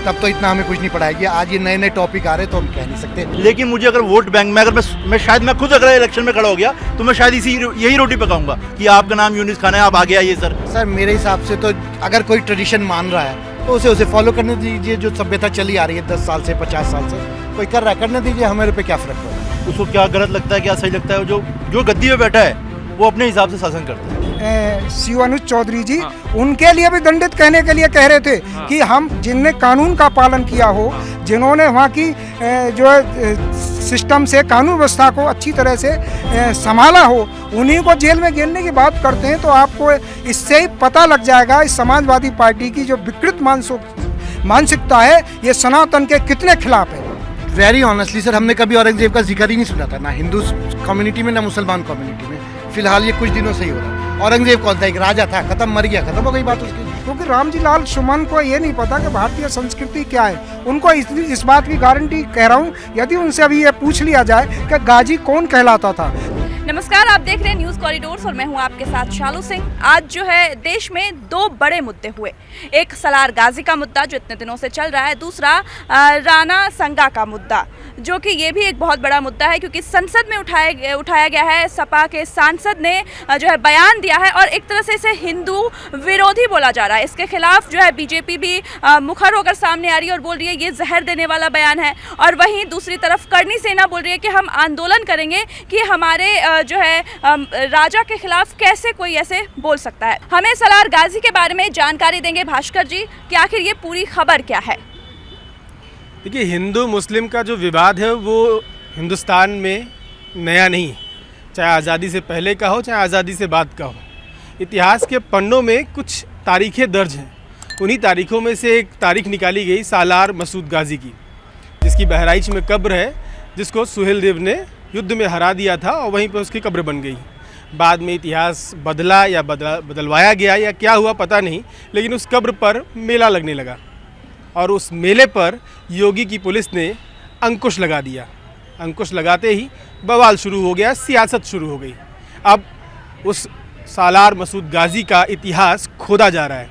तब तो इतना हमें कुछ नहीं पढ़ाएगी। आज ये नए नए टॉपिक आ रहे हैं तो हम कह नहीं सकते। लेकिन मुझे अगर वोट बैंक में, अगर मैं शायद मैं खुद अगर इलेक्शन में खड़ा हो गया तो मैं शायद यही रोटी पकाऊंगा कि आपका नाम यूनिस खान है, आप आगे आइए सर। सर मेरे हिसाब से तो अगर कोई ट्रेडिशन मान रहा है तो उसे फॉलो करने दीजिए। जो सभ्यता चली आ रही है 10 साल से 50 साल से, कोई कर रहा है करने दीजिए, हमारे पे क्या फर्क पड़ता है। उसको क्या गलत लगता है, क्या सही लगता है, जो गद्दी पे बैठा है वो अपने हिसाब से शासन करता है। शिवानुज चौधरी जी, उनके लिए भी दंडित कहने के लिए कह रहे थे कि हम जिनने कानून का पालन किया हो, जिन्होंने वहाँ की जो सिस्टम से कानून व्यवस्था को अच्छी तरह से संभाला हो, उन्हीं को जेल में गिरने की बात करते हैं। तो आपको इससे ही पता लग जाएगा इस समाजवादी पार्टी की जो विकृत मानसिकता है ये सनातन के कितने खिलाफ है। वेरी ऑनेस्टली सर, हमने कभी औरंगजेब का जिक्र ही नहीं सुना था, ना हिंदू कम्युनिटी में ना मुसलमान कम्युनिटी में। फिलहाल ये कुछ दिनों से ही हो रहा है। औरंगजेब कौन था? एक राजा था, खत्म, मर गया, खत्म हो गई बात उसकी। क्योंकि रामजी लाल सुमन को ये नहीं पता कि भारतीय संस्कृति क्या है। उनको इस बात की गारंटी कह रहा हूँ, यदि उनसे अभी ये पूछ लिया जाए कि गाजी कौन कहलाता था। नमस्कार, आप देख रहे हैं न्यूज़ कॉरिडोर्स और मैं हूं आपके साथ शालू सिंह। आज जो है देश में दो बड़े मुद्दे हुए, एक सलार गाजी का मुद्दा जो इतने दिनों से चल रहा है, दूसरा राणा संगा का मुद्दा, जो कि ये भी एक बहुत बड़ा मुद्दा है क्योंकि संसद में उठाया गया है। सपा के सांसद ने जो है बयान दिया है और एक तरह से इसे हिंदू विरोधी बोला जा रहा है। इसके खिलाफ जो है बीजेपी भी मुखर होकर सामने आ रही है और बोल रही है ये जहर देने वाला बयान है। और वहीं दूसरी तरफ करणी सेना बोल रही है कि हम आंदोलन करेंगे कि हमारे जो है राजा के खिलाफ कैसे कोई ऐसे बोल सकता है। हमें सलार गाजी के बारे में जानकारी देंगे भास्कर जी कि आखिर ये पूरी खबर क्या है। देखिए, हिंदू मुस्लिम का जो विवाद है वो हिंदुस्तान में नया नहीं, चाहे आज़ादी से पहले का हो चाहे आज़ादी से बाद का हो। इतिहास के पन्नों में कुछ तारीखें दर्ज हैं। उन्हीं तारीखों में से एक तारीख निकाली गई सालार मसूद गाजी की, जिसकी बहराइच में कब्र है, जिसको सुहेल देव ने युद्ध में हरा दिया था और वहीं पर उसकी कब्र बन गई। बाद में इतिहास बदला या बदलवाया गया या क्या हुआ पता नहीं, लेकिन उस कब्र पर मेला लगने लगा और उस मेले पर योगी की पुलिस ने अंकुश लगा दिया। अंकुश लगाते ही बवाल शुरू हो गया, सियासत शुरू हो गई। अब उस सालार मसूद गाजी का इतिहास खोदा जा रहा है,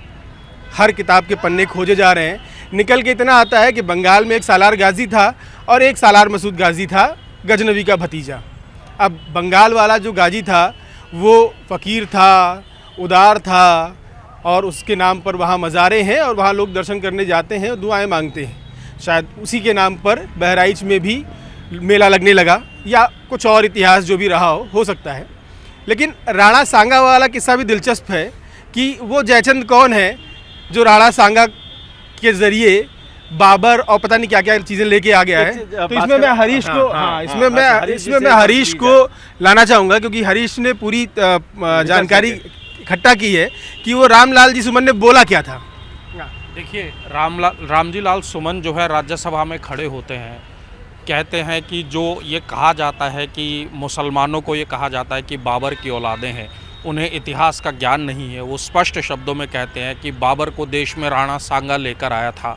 हर किताब के पन्ने खोजे जा रहे हैं। निकल के इतना आता है कि बंगाल में एक सालार गाजी था और एक सालार मसूद गाजी था, गजनवी का भतीजा। अब बंगाल वाला जो गाजी था वो फ़कीर था, उदार था और उसके नाम पर वहाँ मज़ारें हैं और वहाँ लोग दर्शन करने जाते हैं और दुआएं मांगते हैं। शायद उसी के नाम पर बहराइच में भी मेला लगने लगा या कुछ और इतिहास जो भी रहा हो सकता है। लेकिन राणा सांगा वाला किस्सा भी दिलचस्प है कि वो जयचंद कौन है जो राणा सांगा के ज़रिए बाबर और पता नहीं क्या क्या चीज़ें लेके आ गया है। तो इसमें मैं हरीश को इसमें मैं हरीश को लाना चाहूँगा क्योंकि हरीश ने पूरी जानकारी इकट्ठा की है कि वो रामलाल जी सुमन ने बोला क्या था। देखिए, रामजी लाल सुमन जो है राज्यसभा में खड़े होते हैं, कहते हैं कि जो ये कहा जाता है कि मुसलमानों को ये कहा जाता है कि बाबर की औलादें हैं, उन्हें इतिहास का ज्ञान नहीं है। वो स्पष्ट शब्दों में कहते हैं कि बाबर को देश में राणा सांगा लेकर आया था।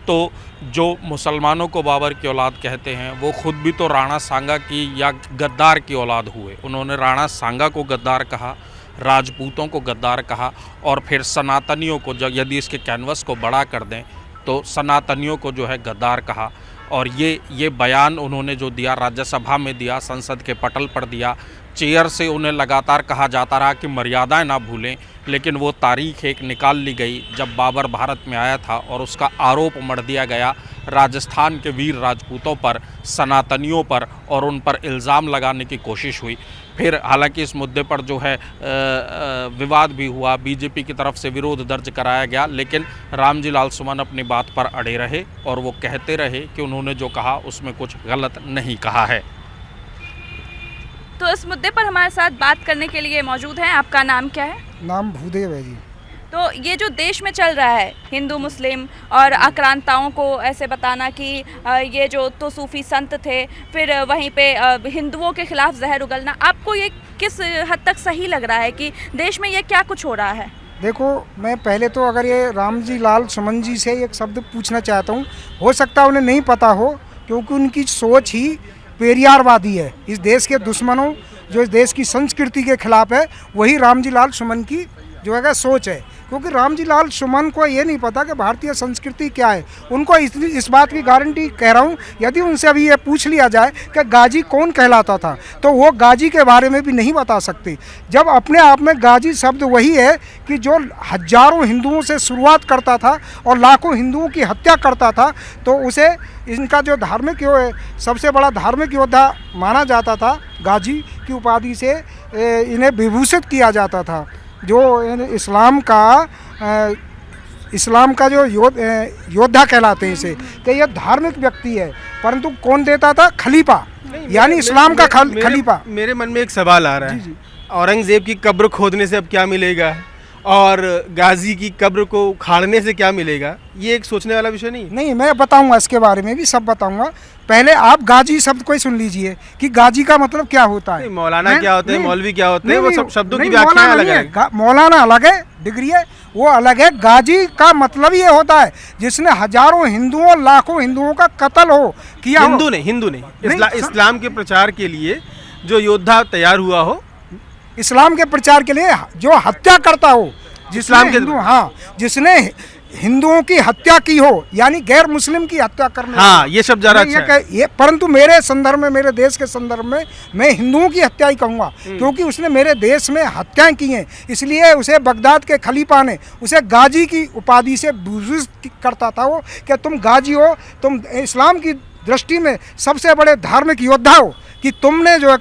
तो जो मुसलमानों को बाबर की औलाद कहते हैं वो खुद भी तो राणा सांगा की या गद्दार की औलाद हुए। उन्होंने राणा सांगा को गद्दार कहा, राजपूतों को गद्दार कहा और फिर सनातनियों को, यदि इसके कैनवस को बड़ा कर दें तो सनातनियों को जो है गद्दार कहा। और ये बयान उन्होंने जो दिया राज्यसभा में दिया, संसद के पटल पर दिया, चेयर से उन्हें लगातार कहा जाता रहा कि मर्यादाएं ना भूलें। लेकिन वो तारीख एक निकाल ली गई जब बाबर भारत में आया था और उसका आरोप मढ़ दिया गया राजस्थान के वीर राजपूतों पर, सनातनियों पर, और उन पर इल्ज़ाम लगाने की कोशिश हुई। फिर हालांकि इस मुद्दे पर जो है विवाद भी हुआ, बीजेपी की तरफ से विरोध दर्ज कराया गया, लेकिन रामजी लाल सुमन अपनी बात पर अड़े रहे और वो कहते रहे कि उन्होंने जो कहा उसमें कुछ गलत नहीं कहा है। तो इस मुद्दे पर हमारे साथ बात करने के लिए मौजूद हैं। आपका नाम क्या है? नाम भूदेव है जी। तो ये जो देश में चल रहा है हिंदू मुस्लिम और आक्रांताओं को ऐसे बताना कि ये जो तो सूफी संत थे, फिर वहीं पे हिंदुओं के खिलाफ जहर उगलना, आपको ये किस हद तक सही लग रहा है कि देश में ये क्या कुछ हो रहा है? देखो, मैं पहले तो अगर ये रामजी लाल सुमन जी से एक शब्द पूछना चाहता हूँ। हो सकता है उन्हें नहीं पता हो क्योंकि उनकी सोच ही पेरियारवादी है। इस देश के दुश्मनों जो इस देश की संस्कृति के खिलाफ है, वही रामजी लाल सुमन की जो है सोच है, क्योंकि रामजी लाल सुमन को ये नहीं पता कि भारतीय संस्कृति क्या है। उनको इस बात की गारंटी कह रहा हूँ, यदि उनसे अभी ये पूछ लिया जाए कि गाजी कौन कहलाता था, तो वो गाजी के बारे में भी नहीं बता सकते। जब अपने आप में गाजी शब्द वही है कि जो हजारों हिंदुओं से शुरुआत करता था और लाखों हिंदुओं की हत्या करता था, तो उसे इनका जो धार्मिक सबसे बड़ा धार्मिक योद्धा माना जाता था। गाजी की उपाधि से इन्हें विभूषित किया जाता था। जो इस्लाम का जो योद्धा कहलाते हैं इसे, कि यह धार्मिक व्यक्ति है, परंतु कौन देता था? खलीफा, यानी इस्लाम का खलीफा। मेरे मन में एक सवाल आ रहा है, औरंगजेब की कब्र खोदने से अब क्या मिलेगा और गाजी की कब्र को उखाड़ने से क्या मिलेगा? ये एक सोचने वाला विषय नहीं? नहीं, मैं बताऊंगा, इसके बारे में भी सब बताऊंगा। पहले आप गाजी शब्द को ही सुन लीजिए कि गाजी का मतलब क्या होता है। मौलाना क्या होते हैं, मौलवी क्या होते हैं, वो सब शब्दों की व्याख्या अलग है। मौलाना अलग है, डिग्री है, वो अलग है। गाजी का मतलब ये होता है जिसने हजारों हिंदुओं लाखों हिंदुओं का कत्ल किया। हिंदू नहीं, इस्लाम के प्रचार के लिए जो योद्धा तैयार हुआ हो, इस्लाम के प्रचार के लिए जो हत्या करता हो, इस्लाम के जिसने हिंदुओं की हत्या की हो, यानी गैर मुस्लिम की हत्या करने। हाँ, ये शब्द ज़्यादा अच्छा है। ये परंतु मेरे संदर्भ में, मेरे देश के संदर्भ में मैं हिंदुओं की हत्या ही कहूँगा, क्योंकि उसने मेरे देश में हत्याएं की हैं। इसलिए उसे बगदाद के खलीफा ने उसे गाजी की उपाधि से विभूषित करता था, वो कि तुम गाजी हो, तुम इस्लाम की दृष्टि में सबसे बड़े धार्मिक योद्धा हो, कि तुमने जो है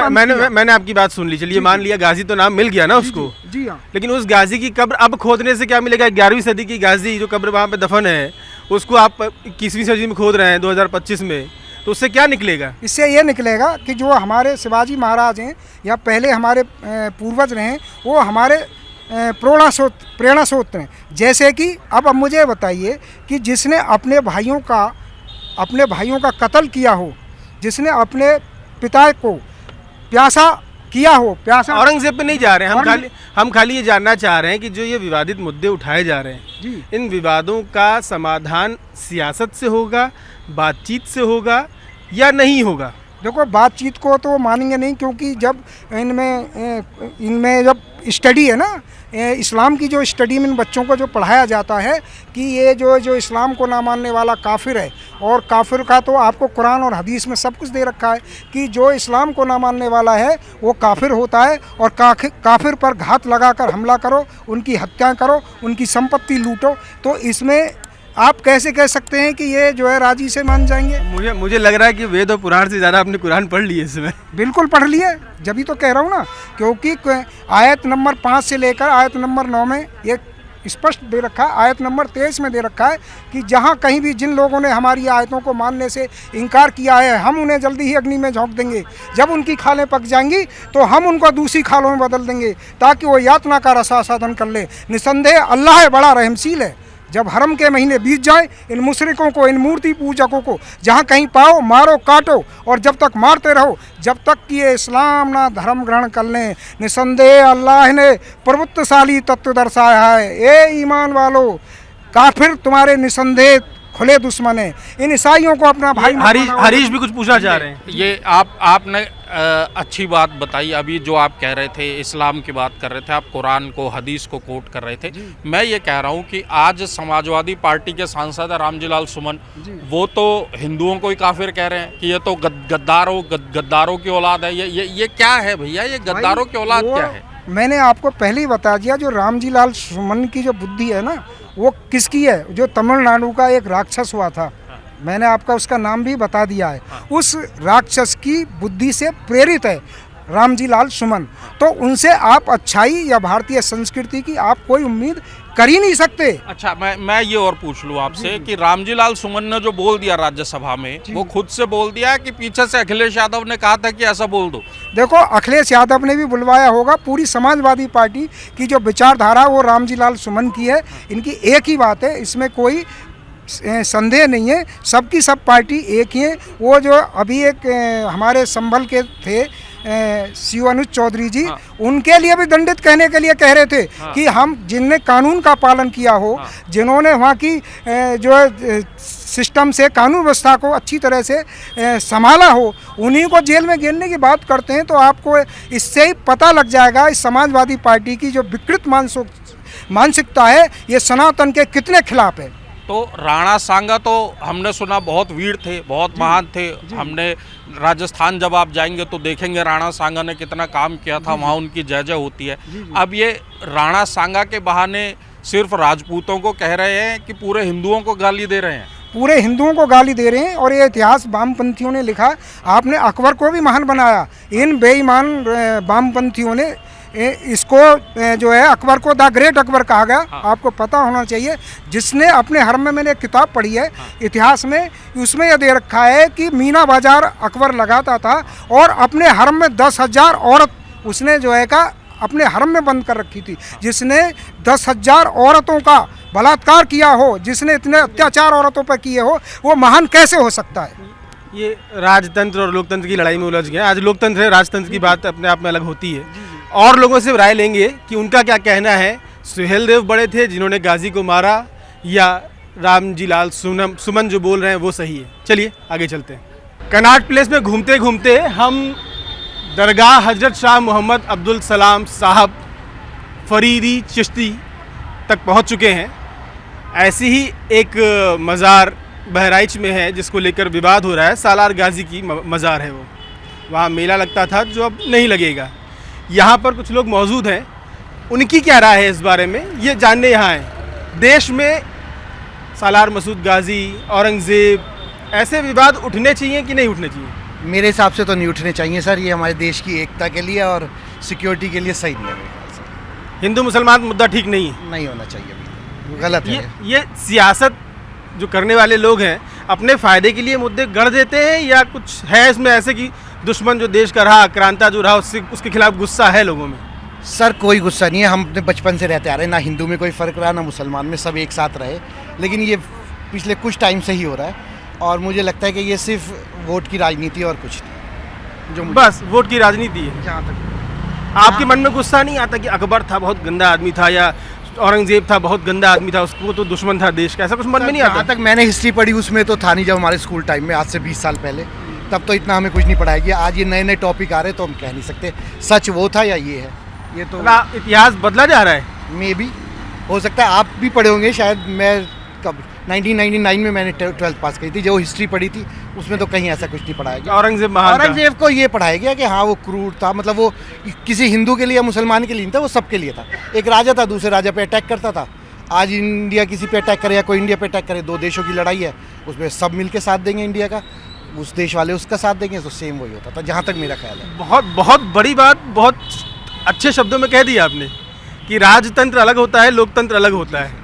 मैंने आपकी बात सुन ली। चलिए, मान लिया गाजी तो नाम मिल गया ना उसको। जी हाँ। लेकिन उस गाजी की कब्र अब खोदने से क्या मिलेगा? 11वीं सदी की गाजी जो कब्र वहाँ पे दफन है, उसको आप 21वीं सदी में खोद रहे हैं 2025 में, तो उससे क्या निकलेगा? इससे ये निकलेगा कि जो हमारे शिवाजी महाराज हैं या पहले हमारे पूर्वज रहे, वो हमारे प्रेरणा स्रोत हैं। जैसे कि अब मुझे बताइए कि जिसने अपने भाइयों का कत्ल किया हो, जिसने अपने पिता को प्यासा किया हो, प्यासा। औरंगजेब पे नहीं जा रहे हैं हम खाली ये जानना चाह रहे हैं कि जो ये विवादित मुद्दे उठाए जा रहे हैं, इन विवादों का समाधान सियासत से होगा, बातचीत से होगा या नहीं होगा? देखो, बातचीत को तो मानेंगे नहीं, क्योंकि जब इनमें जब स्टडी है ना, इस्लाम की जो स्टडी में इन बच्चों को जो पढ़ाया जाता है कि ये जो इस्लाम को ना मानने वाला काफिर है, और काफिर का तो आपको कुरान और हदीस में सब कुछ दे रखा है कि जो इस्लाम को ना मानने वाला है वो काफिर होता है, और काफिर पर घात लगाकर हमला करो, उनकी हत्या करो, उनकी संपत्ति लूटो। तो इसमें आप कैसे कह सकते हैं कि ये जो है राजी से मान जाएंगे? मुझे लग रहा है कि वेद और पुराण से ज़्यादा आपने कुरान पढ़ लिए इसमें। बिल्कुल पढ़ लिए, जब तो कह रहा हूँ ना, क्योंकि आयत नंबर 5 से लेकर आयत नंबर 9 में ये स्पष्ट दे रखा है, आयत नंबर 23 में दे रखा है कि जहाँ कहीं भी जिन लोगों ने हमारी आयतों को मानने से इनकार किया है, हम उन्हें जल्दी ही अग्नि में झोंक देंगे। जब उनकी खालें पक जाएंगी तो हम उनको दूसरी खालों में बदल देंगे, ताकि वो यातना का रसासाधन कर ले। निसंदेह अल्लाह बड़ा रहमशील है। जब हरम के महीने बीत जाए, इन मुशरिकों को, इन मूर्ति पूजकों को जहाँ कहीं पाओ मारो काटो, और जब तक मारते रहो जब तक कि ये इस्लाम ना धर्म ग्रहण कर लें। निसंदेह अल्लाह ने प्रभुत्वशाली तत्व दर्शाया है। ए ईमान वालो, काफिर तुम्हारे निसंदेह खुले दुश्मन है। इन ईसाइयों को अपना भाई। हरीश भी कुछ पूछना चाह रहे हैं। ये आपने अच्छी बात बताई। अभी जो आप कह रहे थे, इस्लाम की बात कर रहे थे, आप कुरान को, हदीस को कोट कर रहे थे। मैं ये कह रहा हूँ कि आज समाजवादी पार्टी के सांसद रामजी लाल सुमन, वो तो हिंदुओं को ही काफिर कह रहे हैं कि ये तो गद्दारों की औलाद है। ये क्या है भैया? ये गद्दारों की औलाद क्या है? मैंने आपको पहले ही बता दिया, जो रामजी लाल सुमन की जो बुद्धि है ना, वो किसकी है? जो तमिलनाडु का एक राक्षस हुआ था, मैंने आपका उसका नाम भी बता दिया है। उस राक्षस की बुद्धि से प्रेरित है रामजी लाल सुमन। तो उनसे आप अच्छाई या भारतीय संस्कृति की आप कोई उम्मीद कर ही नहीं सकते। अच्छा, मैं ये और पूछ लूँ आपसे कि रामजी लाल सुमन ने जो बोल दिया राज्यसभा में, वो खुद से बोल दिया कि पीछे से अखिलेश यादव ने कहा था कि ऐसा बोल दो? देखो, अखिलेश यादव ने भी बुलवाया होगा। पूरी समाजवादी पार्टी की जो विचारधारा वो रामजी लाल सुमन की है। इनकी एक ही बात है, इसमें कोई संदेह नहीं है। सबकी सब पार्टी एक ही है। वो जो अभी एक हमारे संभल के थे, शिवानुज चौधरी जी, हाँ। उनके लिए भी दंडित कहने के लिए कह रहे थे हाँ। कि हम जिनने कानून का पालन किया हो, हाँ। जिन्होंने वहाँ की जो है सिस्टम से कानून व्यवस्था को अच्छी तरह से संभाला हो, उन्हीं को जेल में गिरने की बात करते हैं। तो आपको इससे ही पता लग जाएगा इस समाजवादी पार्टी की जो विकृत मानसिकता है, ये सनातन के कितने खिलाफ है। तो राणा सांगा तो हमने सुना बहुत वीर थे, बहुत महान थे। हमने राजस्थान जब आप जाएंगे तो देखेंगे राणा सांगा ने कितना काम किया था, वहाँ उनकी जय जय होती है। अब ये राणा सांगा के बहाने सिर्फ राजपूतों को कह रहे हैं कि पूरे हिंदुओं को गाली दे रहे हैं? पूरे हिंदुओं को गाली दे रहे हैं। और ये इतिहास वामपंथियों ने लिखा, आपने अकबर को भी महान बनाया, इन बेईमान वामपंथियों ने इसको जो है अकबर को द ग्रेट अकबर कहा गया। हाँ। आपको पता होना चाहिए, जिसने अपने हरम में, मैंने एक किताब पढ़ी है इतिहास में, उसमें यह दे रखा है कि मीना बाजार अकबर लगाता था और अपने हरम में 10,000 औरत उसने जो है का अपने हरम में बंद कर रखी थी। जिसने 10,000 औरतों का बलात्कार किया हो, जिसने इतने अत्याचार औरतों पर किए हो, वो महान कैसे हो सकता है? ये राजतंत्र और लोकतंत्र की लड़ाई में उलझ गए। आज लोकतंत्र है, राजतंत्र की बात अपने आप में अलग होती है। और लोगों से राय लेंगे कि उनका क्या कहना है। सुहेल देव बड़े थे जिन्होंने गाजी को मारा, या रामजी लाल सुमन जो बोल रहे हैं वो सही है? चलिए आगे चलते हैं। कनॉट प्लेस में घूमते घूमते हम दरगाह हजरत शाह मोहम्मद अब्दुल सलाम साहब फरीदी चिश्ती तक पहुंच चुके हैं। ऐसी ही एक मज़ार बहराइच में है जिसको लेकर विवाद हो रहा है। सालार गाजी की मज़ार है वो, वहाँ मेला लगता था जो अब नहीं लगेगा। यहाँ पर कुछ लोग मौजूद हैं, उनकी क्या राय है इस बारे में, ये जानने यहाँ हैं। देश में सालार मसूद गाजी, औरंगज़ेब, ऐसे विवाद उठने चाहिए कि नहीं उठने चाहिए? मेरे हिसाब से तो नहीं उठने चाहिए सर। ये हमारे देश की एकता के लिए और सिक्योरिटी के लिए सही नहीं है मेरे ख्याल से। हिंदू मुसलमान मुद्दा ठीक नहीं है, नहीं होना चाहिए, बिल्कुल गलत है। ये सियासत जो करने वाले लोग हैं अपने फ़ायदे के लिए मुद्दे गढ़ देते हैं, या कुछ है इसमें ऐसे कि दुश्मन जो देश का रहा, आक्रांता जो रहा, उसके खिलाफ गुस्सा है लोगों में? सर कोई गुस्सा नहीं है। हम अपने बचपन से रहते आ रहे हैं, ना हिंदू में कोई फ़र्क रहा ना मुसलमान में, सब एक साथ रहे। लेकिन ये पिछले कुछ टाइम से ही हो रहा है और मुझे लगता है कि ये सिर्फ वोट की राजनीति और कुछ नहीं। जो बस वोट की राजनीति है। जहाँ तक आपके मन में गुस्सा नहीं आता कि अकबर था बहुत गंदा आदमी था, या औरंगजेब था बहुत गंदा आदमी था, उसको तो दुश्मन था देश का, ऐसा कुछ मन में नहीं आता? जहाँ तक मैंने हिस्ट्री पढ़ी उसमें तो था नहीं। जब हमारे स्कूल टाइम में आज से 20 साल पहले, तब तो इतना हमें कुछ नहीं पढ़ाया गया। आज ये नए नए टॉपिक आ रहे तो हम कह नहीं सकते सच वो था या ये है। ये तो इतिहास बदला जा रहा है। मे भी हो सकता है, आप भी पढ़े होंगे शायद। मैं कब 1999 में मैंने 12th पास करी थी, जो हिस्ट्री पढ़ी थी उसमें तो कहीं ऐसा कुछ नहीं पढ़ाया गया। औरंगजेब महान था। औरंगजेब को ये पढ़ाया गया कि हाँ वो क्रूर था, मतलब वो किसी हिंदू के लिए या मुसलमान के लिए नहीं था, वो सबके लिए था। एक राजा था, दूसरे राजा पे अटैक करता था। आज इंडिया किसी पे अटैक करे या कोई इंडिया पे अटैक करे, दो देशों की लड़ाई है, उसमें सब मिल के साथ देंगे इंडिया का, उस देश वाले उसका साथ देंगे, तो सेम वही होता था, जहाँ तक मेरा ख्याल है। बहुत बड़ी बात बहुत अच्छे शब्दों में कह दिया आपने कि राजतंत्र अलग होता है, लोकतंत्र अलग होता है।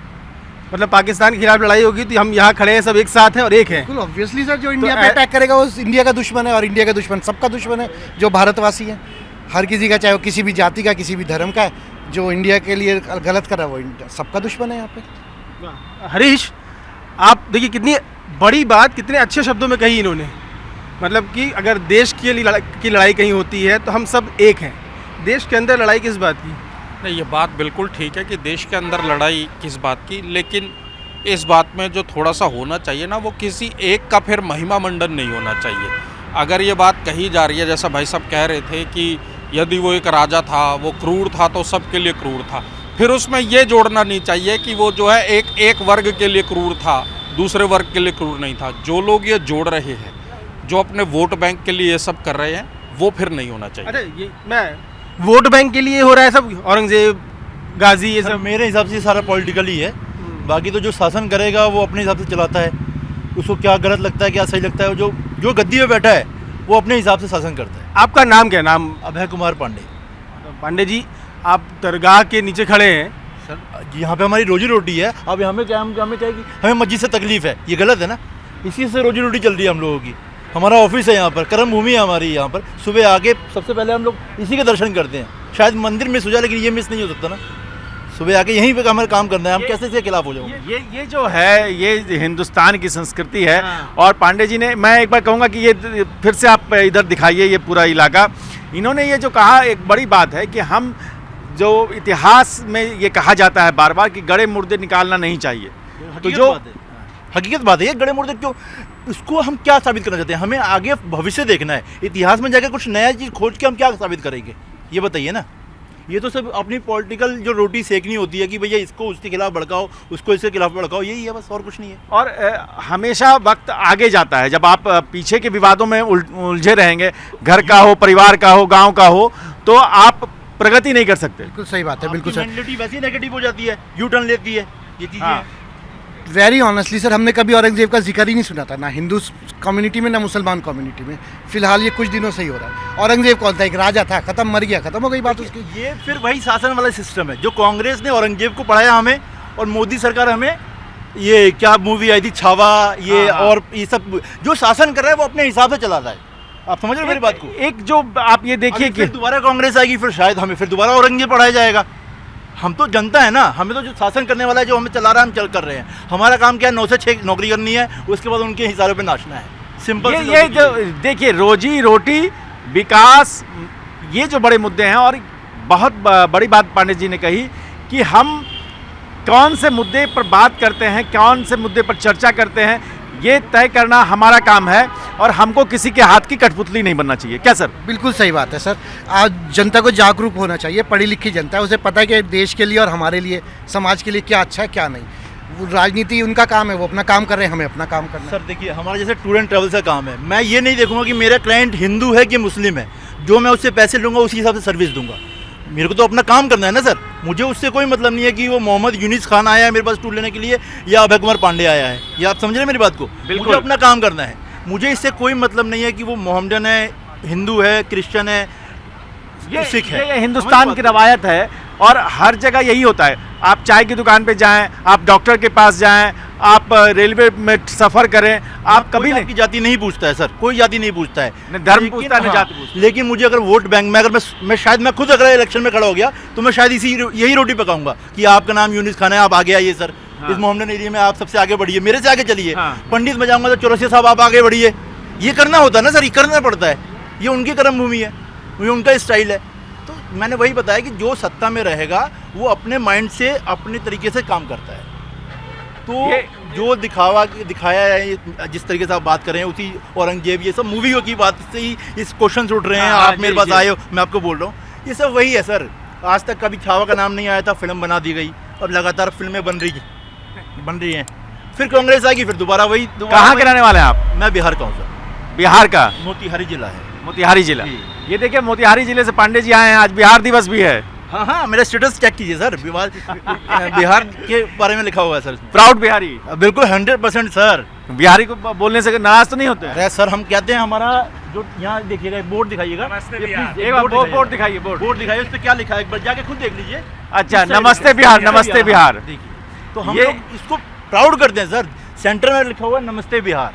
मतलब पाकिस्तान के खिलाफ लड़ाई होगी तो हम यहाँ खड़े हैं, सब एक साथ हैं और एक हैं। बिल्कुल ऑब्वियसली सर, जो इंडिया पे अटैक करेगा वो इंडिया का दुश्मन है, और इंडिया का दुश्मन सबका दुश्मन है जो भारतवासी है। हर किसी का, चाहे वो किसी भी जाति का, किसी भी धर्म का है, जो इंडिया के लिए गलत कर रहा है वो सबका दुश्मन है यहाँ पे। हरीश, आप देखिए कितनी बड़ी बात कितने अच्छे शब्दों में कही इन्होंने। मतलब कि अगर देश के लिए की लड़ाई कहीं होती है तो हम सब एक हैं। देश के अंदर लड़ाई किस बात की? नहीं, ये बात बिल्कुल ठीक है कि देश के अंदर लड़ाई किस बात की, लेकिन इस बात में जो थोड़ा सा होना चाहिए ना, वो किसी एक का फिर महिमा मंडन नहीं होना चाहिए। अगर ये बात कही जा रही है, जैसा भाई साहब कह रहे थे कि यदि वो एक राजा था, वो क्रूर था तो सबके लिए क्रूर था, फिर उसमें ये जोड़ना नहीं चाहिए कि वो जो है एक वर्ग के लिए क्रूर था, दूसरे वर्ग के लिए क्रूर नहीं था। जो लोग ये जोड़ रहे हैं, जो अपने वोट बैंक के लिए ये सब कर रहे हैं, वो फिर नहीं होना चाहिए। अरे ये मैं वोट बैंक के लिए हो रहा है सब, औरंगजेब गाजी ये सब? मेरे हिसाब से सारा पॉलिटिकल ही है। बाकी तो जो शासन करेगा वो अपने हिसाब से चलाता है, उसको क्या गलत लगता है क्या सही लगता है, जो गद्दी में बैठा है वो अपने हिसाब से शासन करता है। आपका नाम क्या? नाम अभय कुमार पांडे। पांडे जी, आप दरगाह के नीचे खड़े हैं। सर यहाँ पे हमारी रोजी रोटी है। अब हमें क्या हमें क्या कि हमें मस्जिद से तकलीफ है, ये गलत है ना। इसी से रोजी रोटी चल रही है हम लोगों की। हमारा ऑफिस है यहाँ पर, कर्म भूमि है हमारी यहाँ पर। सुबह आके सबसे पहले हम लोग इसी के दर्शन करते हैं। शायद मंदिर मिस हो जाए लेकिन ये मिस नहीं हो सकता ना। सुबह आके यहीं पे हमारा काम करना है, हम कैसे इसके खिलाफ हो जाओगे? ये जो है ये हिंदुस्तान की संस्कृति है। और पांडे जी ने, मैं एक बार कहूँगा कि ये फिर से आप इधर दिखाइए ये पूरा इलाका। इन्होंने ये जो कहा एक बड़ी बात है कि हम जो इतिहास में ये कहा जाता है बार बार कि गड़े मुर्दे निकालना नहीं चाहिए, तो जो हकीकत बात है ये गड़े मुर्दे क्यों, इसको हम क्या साबित करना चाहते हैं? हमें आगे भविष्य देखना है, इतिहास में जाकर कुछ नया चीज़ खोज के हम क्या साबित करेंगे, ये बताइए ना। ये तो सब अपनी पॉलिटिकल जो रोटी सेकनी होती है कि भैया इसको उसके खिलाफ भड़काओ, उसको इसके खिलाफ भड़काओ, यही है बस, और कुछ नहीं है। और हमेशा वक्त आगे जाता है, जब आप पीछे के विवादों में उलझे रहेंगे, घर का हो, परिवार का हो, गांव का हो, तो आप प्रगति नहीं कर सकते। बिल्कुल सही बात है, बिल्कुल सही। मेंटालिटी वैसी नेगेटिव हो जाती है, यू टर्न लेती है, ये चीज़ें हाँ। वेरी ऑनेस्टली सर, हमने कभी औरंगजेब का जिक्र ही नहीं सुना था, ना हिंदू कम्युनिटी में ना मुसलमान कम्युनिटी में। फिलहाल ये कुछ दिनों से ही हो रहा है। औरंगजेब कौन था? एक राजा था, खत्म, मर गया, खत्म हो गई बात उसकी। ये फिर वही शासन वाला सिस्टम है जो कांग्रेस ने औरंगजेब को पढ़ाया हमें, और मोदी सरकार हमें ये क्या मूवी आई थी छावा, ये हाँ। और ये सब जो शासन कर रहा है वो अपने हिसाब से चला रहा है। आप समझ रहे हो मेरी बात को? एक जो आप ये देखिए कि फिर दोबारा कांग्रेस आएगी, फिर शायद हमें फिर दोबारा औरंगजेब पढ़ाया जाएगा। हम तो जनता है ना, हमें तो जो शासन करने वाला है, जो हमें चला रहा है, हम चल कर रहे हैं। हमारा काम क्या है, 9 से 6 नौकरी करनी है, उसके बाद उनके हिसाबों पे नाचना है। सिंपल ये जो देखिए रोजी रोटी, विकास, ये जो बड़े मुद्दे हैं, और बहुत बड़ी बात पांडे जी ने कही कि हम कौन से मुद्दे पर बात करते हैं, कौन से मुद्दे पर चर्चा करते हैं, ये तय करना हमारा काम है, और हमको किसी के हाथ की कठपुतली नहीं बनना चाहिए। क्या सर? बिल्कुल सही बात है सर। आज जनता को जागरूक होना चाहिए, पढ़ी लिखी जनता है, उसे पता है कि देश के लिए और हमारे लिए, समाज के लिए क्या अच्छा है क्या नहीं। वो राजनीति उनका काम है, वो अपना काम कर रहे हैं, हमें अपना काम करना है। सर देखिए, हमारा जैसे टूर एंड ट्रैवल का काम है, मैं ये नहीं देखूंगा कि मेरा क्लाइंट हिंदू है कि मुस्लिम है, जो मैं उससे पैसे लूँगा उसी हिसाब से सर्विस दूंगा। मेरे को तो अपना काम करना है ना सर, मुझे उससे कोई मतलब नहीं है कि वो मोहम्मद यूनिस खान आया है मेरे पास टूर लेने के लिए या अभय कुमार पांडे आया है। ये आप समझ रहे हैं मेरी बात को? मुझे अपना काम करना है, मुझे इससे कोई मतलब नहीं है कि वो मोहम्मदन है, हिंदू है, क्रिश्चियन है, सिख है। ये हिंदुस्तान की रवायत है, और हर जगह यही होता है। आप चाय की दुकान पे जाएं, आप डॉक्टर के पास जाएं, आप रेलवे में सफर करें, आप कभी नहीं, जाति नहीं पूछता है सर, कोई जाति नहीं पूछता है, नहीं धर्म पूछता है, नहीं जाति पूछता। लेकिन मुझे अगर वोट बैंक में, अगर मैं शायद मैं खुद अगर इलेक्शन में खड़ा हो गया तो मैं शायद यही रोटी पकाऊंगा कि आपका नाम यूनिस खान है, आप आगे आइए सर। हाँ। इस मोहम्मदन एरिया में आप सबसे आगे बढ़िए, मेरे से आगे चलिए। हाँ। पंडित में जाऊंगा तो चौरसिया साहब आप आगे बढ़िए। ये करना होता है ना सर, ये करना पड़ता है, ये उनकी कर्म भूमि है, ये उनका स्टाइल है। तो मैंने वही बताया कि जो सत्ता में रहेगा वो अपने माइंड से अपने तरीके से काम करता है। तो जो दिखाया है, जिस तरीके से आप बात कर रहे हैं, उसी औरंगजेब, ये सब मूवियों की बात से ही इस क्वेश्चन उठ रहे हैं। आप मेरे पास आए हो, मैं आपको बोल रहा हूँ, ये सब वही है सर। आज तक कभी छावा का नाम नहीं आया था, फिल्म बना दी गई, अब लगातार फिल्में बन रही हैं। फिर कांग्रेस आएगी, फिर दोबारा वही। कहाँ के रहने वाले हैं आप? मैं बिहार का हूँ सर। बिहार का? मोतिहारी जिला है। मोतिहारी जिला। ये देखिए, मोतिहारी जिले से पांडे जी आए हैं, आज बिहार दिवस भी है। हाँ हाँ, मेरा स्टेटस चेक कीजिए सर, बिहार के बारे में लिखा हुआ है सर। प्राउड बिहारी? बिल्कुल 100% सर। बिहारी को बोलने से नाराज तो नहीं होते? अरे सर, हम कहते हैं, हमारा जो यहाँ देखिएगा, बोर्ड दिखाइएगा, बोर्ड दिखाइए, बोर्ड दिखाइए, उस पर क्या लिखा है एक बार जाके खुद देख लीजिए। अच्छा, नमस्ते बिहार, नमस्ते बिहार। देखिए, तो हम लोग इसको प्राउड करते हैं सर। सेंटर में लिखा हुआ है नमस्ते बिहार,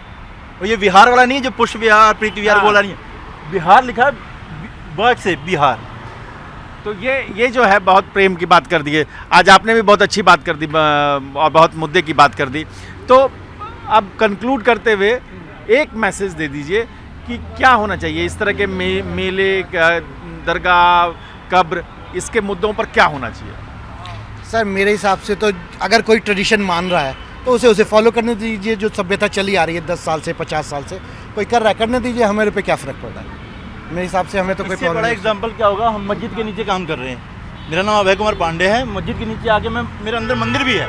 और ये बिहार वाला नहीं है जो पुष्प विहार, प्रीति विहार बोला नहीं है, बिहार लिखा है वर्ड से, बिहार। तो ये जो है बहुत प्रेम की बात कर दी है। आज आपने भी बहुत अच्छी बात कर दी और बहुत मुद्दे की बात कर दी। तो अब कंक्लूड करते हुए एक मैसेज दे दीजिए कि क्या होना चाहिए इस तरह के मेले, दरगाह, कब्र, इसके मुद्दों पर क्या होना चाहिए? सर मेरे हिसाब से तो अगर कोई ट्रेडिशन मान रहा है तो उसे फॉलो करने दीजिए। जो सभ्यता चली आ रही है 10 साल से, 50 साल से, कोई कर रहा है, करने दीजिए, हमारे पे क्या फ़र्क पड़ता है। मेरे हिसाब से हमें तो कोई बड़ा एग्जांपल क्या होगा, हम मस्जिद के नीचे काम कर रहे हैं, मेरा नाम अभय कुमार पांडे है, मस्जिद के नीचे आके मेरे अंदर मंदिर भी है,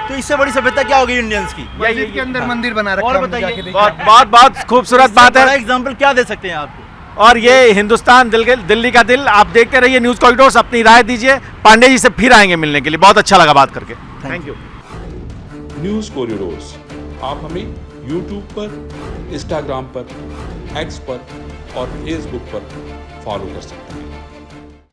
तो इससे बड़ी सभ्यता क्या होगी इंडियंस की? मस्जिद के अंदर मंदिर बना रखा है। और बताइए, बहुत खूबसूरत बात है। एग्जाम्पल क्या दे सकते हैं आपको? और ये हिंदुस्तान दिल्ली का दिल, आप देखते रहिए न्यूज़ कॉरिडोर्स, अपनी राय दीजिए। पांडे जी से फिर आएंगे मिलने के लिए, बहुत अच्छा लगा बात करके। Thank you. न्यूज़ कॉरिडोर्स आप हमें यूट्यूब पर, इंस्टाग्राम पर, एक्स पर और फेसबुक पर फॉलो कर सकते हैं।